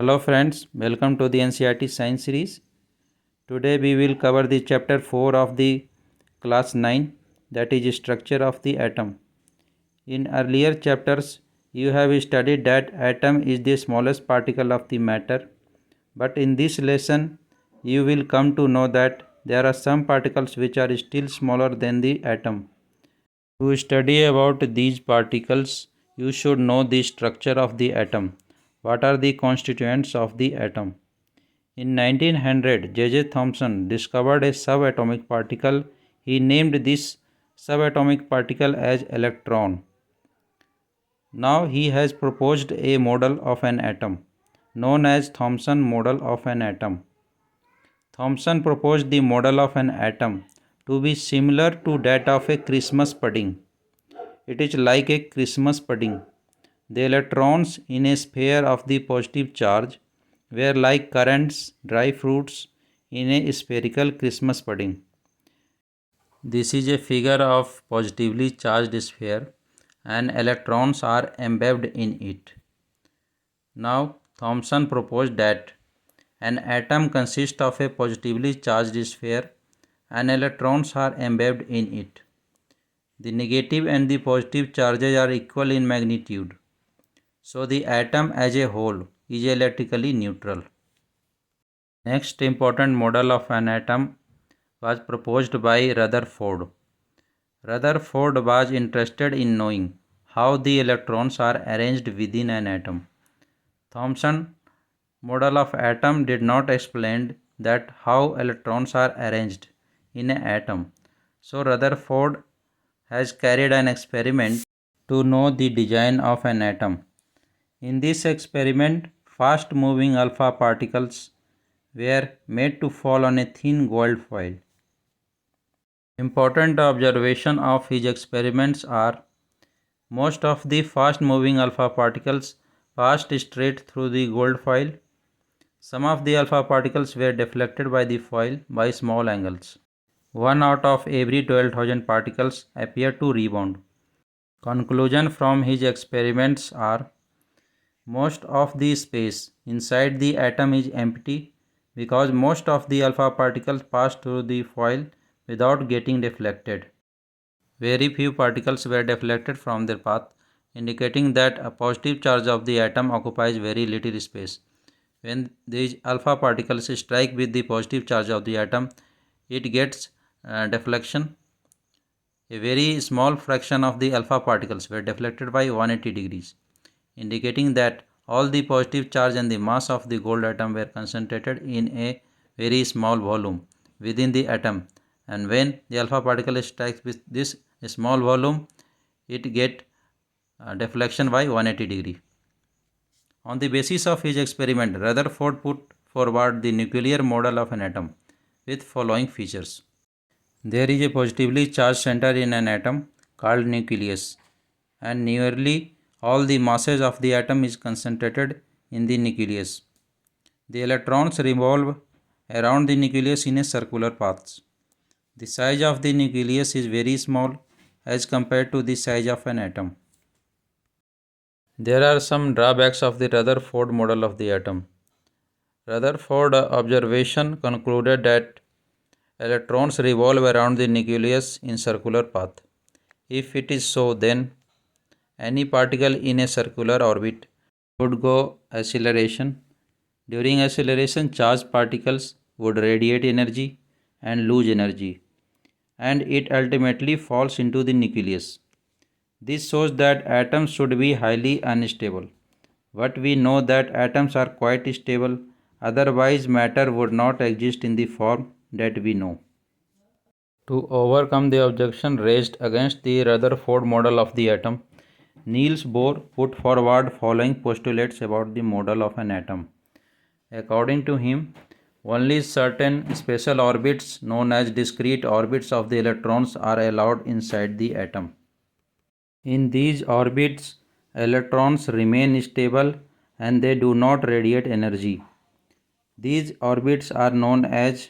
Hello friends, welcome to the NCERT Science series. Today we will cover the chapter 4 of the class 9, that is structure of the atom. In earlier chapters you have studied that atom is the smallest particle of the matter, but in this lesson you will come to know that there are some particles which are still smaller than the atom. To study about these particles, you should know the structure of the atom. What are the constituents of the atom? In 1900, J.J. Thomson discovered a subatomic particle. He named this subatomic particle as electron. Now he has proposed a model of an atom, known as Thomson model of an atom. Thomson proposed the model of an atom to be similar to that of a Christmas pudding. It is like a Christmas pudding. The electrons in a sphere of the positive charge were like currants, dry fruits in a spherical Christmas pudding. This is a figure of positively charged sphere and electrons are embedded in it. Now, Thomson proposed that an atom consists of a positively charged sphere and electrons are embedded in it. The negative and the positive charges are equal in magnitude. So the atom as a whole is electrically neutral. Next important model of an atom was proposed by Rutherford. Rutherford was interested in knowing how the electrons are arranged within an atom. Thomson model of atom did not explain that how electrons are arranged in an atom. So Rutherford has carried an experiment to know the design of an atom. In this experiment, fast moving alpha particles were made to fall on a thin gold foil. Important observation of his experiments are: most of the fast moving alpha particles passed straight through the gold foil. Some of the alpha particles were deflected by the foil by small angles. 1 out of every 12,000 particles appear to rebound. Conclusion from his experiments are: most of the space inside the atom is empty because most of the alpha particles pass through the foil without getting deflected. Very few particles were deflected from their path, indicating that a positive charge of the atom occupies very little space. When these alpha particles strike with the positive charge of the atom, it gets deflection. A very small fraction of the alpha particles were deflected by 180 degrees, indicating that all the positive charge and the mass of the gold atom were concentrated in a very small volume within the atom, and when the alpha particle strikes with this small volume, it gets deflection by 180 degree. On the basis of his experiment, Rutherford put forward the nuclear model of an atom with following features. There is a positively charged center in an atom called nucleus, and nearly all the masses of the atom is concentrated in the nucleus. The electrons revolve around the nucleus in a circular path. The size of the nucleus is very small as compared to the size of an atom. There are some drawbacks of the Rutherford model of the atom. Rutherford observation concluded that electrons revolve around the nucleus in circular path. If it is so, then any particle in a circular orbit would go acceleration. During acceleration, charged particles would radiate energy and lose energy, and it ultimately falls into the nucleus. This shows that atoms should be highly unstable. But we know that atoms are quite stable, otherwise matter would not exist in the form that we know. To overcome the objection raised against the Rutherford model of the atom, Niels Bohr put forward following postulates about the model of an atom. According to him, only certain special orbits known as discrete orbits of the electrons are allowed inside the atom. In these orbits, electrons remain stable and they do not radiate energy. These orbits are known as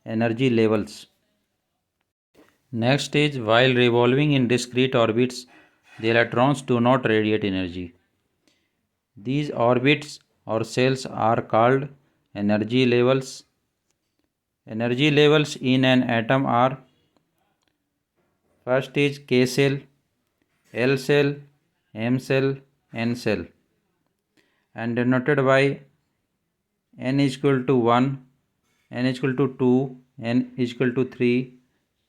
energy levels. Next is, while revolving in discrete orbits, the electrons do not radiate energy. These orbits or cells are called energy levels. Energy levels in an atom are: first is K cell, L cell, M cell, N cell, and denoted by N is equal to 1, N is equal to 2, N is equal to 3,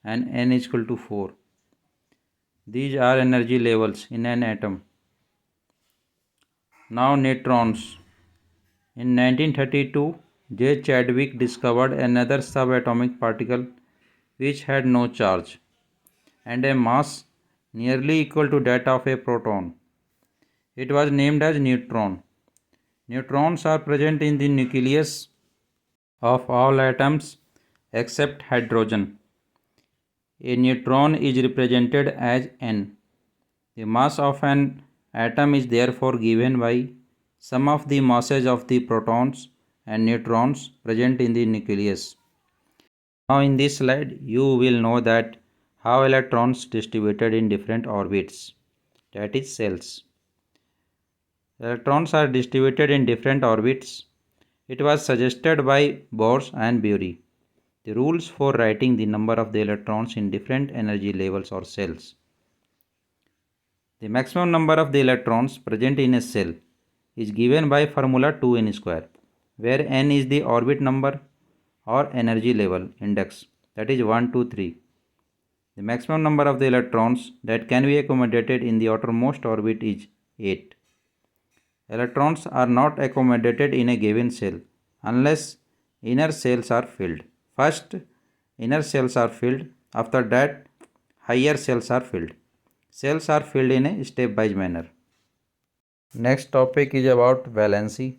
and N is equal to 4. These are energy levels in an atom. Now neutrons. In 1932, J. Chadwick discovered another subatomic particle which had no charge and a mass nearly equal to that of a proton. It was named as neutron. Neutrons are present in the nucleus of all atoms except hydrogen. A neutron is represented as N. The mass of an atom is therefore given by sum of the masses of the protons and neutrons present in the nucleus. Now in this slide you will know that how electrons distributed in different orbits, that is cells. Electrons are distributed in different orbits. It was suggested by Bohrs and Bury. The rules for writing the number of the electrons in different energy levels or cells. The maximum number of the electrons present in a cell is given by formula 2n square, where n is the orbit number or energy level index, that is 1, 2, 3. The maximum number of the electrons that can be accommodated in the outermost orbit is 8. Electrons are not accommodated in a given cell unless inner cells are filled. First, inner cells are filled. After that, higher cells are filled. Cells are filled in a stepwise manner. Next topic is about valency.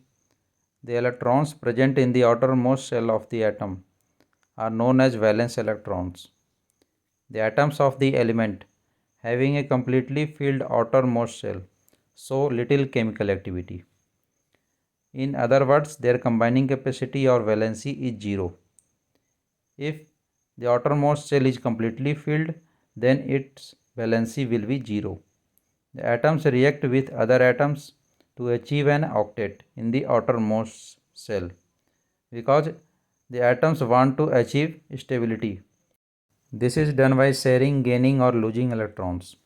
The electrons present in the outermost shell of the atom are known as valence electrons. The atoms of the element having a completely filled outermost shell show little chemical activity. In other words, their combining capacity or valency is 0. If the outermost shell is completely filled, then its valency will be 0. The atoms react with other atoms to achieve an octet in the outermost shell because the atoms want to achieve stability. This is done by sharing, gaining or losing electrons.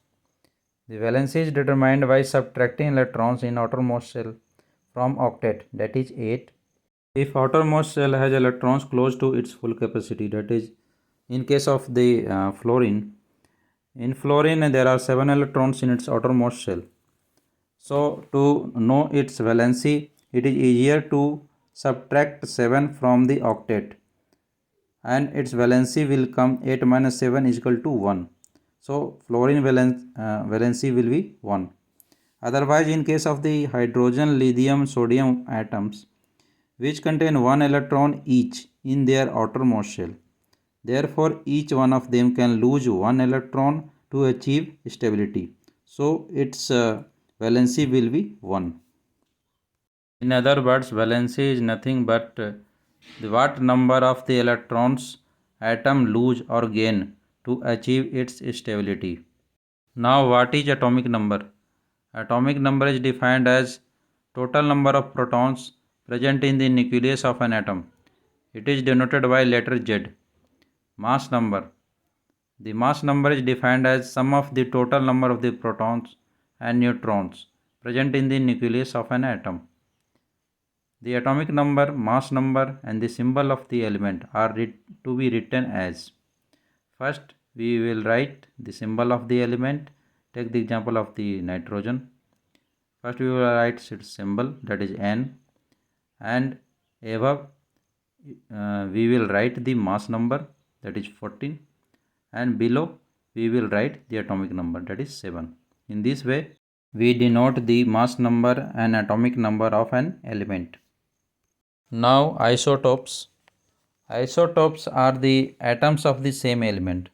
The valency is determined by subtracting electrons in outermost shell from octet, that is 8. If outermost shell has electrons close to its full capacity, that is in case of the fluorine, in fluorine there are 7 electrons in its outermost shell. So to know its valency, it is easier to subtract 7 from the octet and its valency will come 8 minus 7 is equal to 1. So fluorine valency will be 1. Otherwise, in case of the hydrogen, lithium, sodium atoms, which contain 1 electron each in their outermost shell, therefore each one of them can lose 1 electron to achieve stability. So its valency will be 1. In other words, valency is nothing but what number of the electrons atom lose or gain to achieve its stability. Now what is atomic number? Atomic number is defined as total number of protons present in the nucleus of an atom. It is denoted by letter Z. Mass number. The mass number is defined as sum of the total number of the protons and neutrons present in the nucleus of an atom. The atomic number, mass number and the symbol of the element are to be written as: first we will write the symbol of the element. Take the example of the nitrogen. First we will write its symbol, that is N, and above we will write the mass number, that is 14, and below we will write the atomic number, that is 7. In this way we denote the mass number and atomic number of an element. Now isotopes. Isotopes are the atoms of the same element.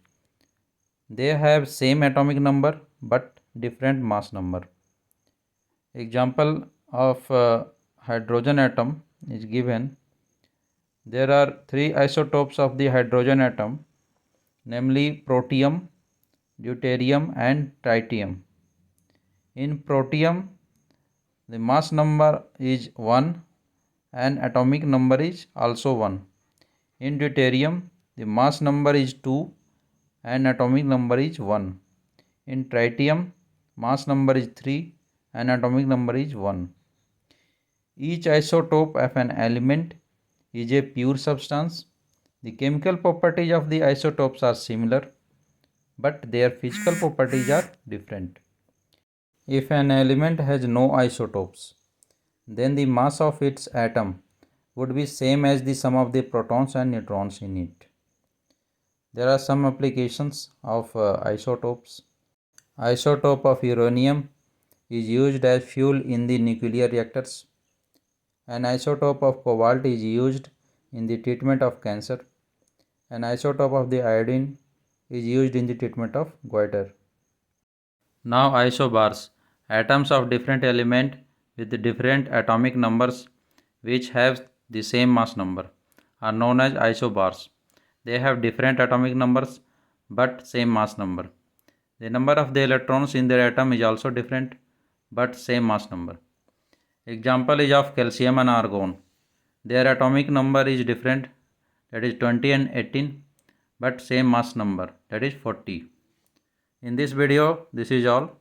They have same atomic number but different mass number. Example of hydrogen atom is given. There are 3 isotopes of the hydrogen atom, namely protium, deuterium and tritium. In protium, the mass number is 1 and atomic number is also 1. In deuterium, the mass number is 2 and atomic number is 1. In tritium, mass number is 3 and atomic number is 1. Each isotope of an element is a pure substance. The chemical properties of the isotopes are similar, but their physical properties are different. If an element has no isotopes, then the mass of its atom would be same as the sum of the protons and neutrons in it. There are some applications of isotopes. Isotope of uranium is used as fuel in the nuclear reactors. An isotope of cobalt is used in the treatment of cancer. An isotope of the iodine is used in the treatment of goiter. Now isobars, atoms of different element with different atomic numbers which have the same mass number, are known as isobars. They have different atomic numbers but same mass number. The number of the electrons in their atom is also different but same mass number. Example is of calcium and argon. Their atomic number is different, that is 20 and 18, but same mass number, that is 40. In this video, this is all.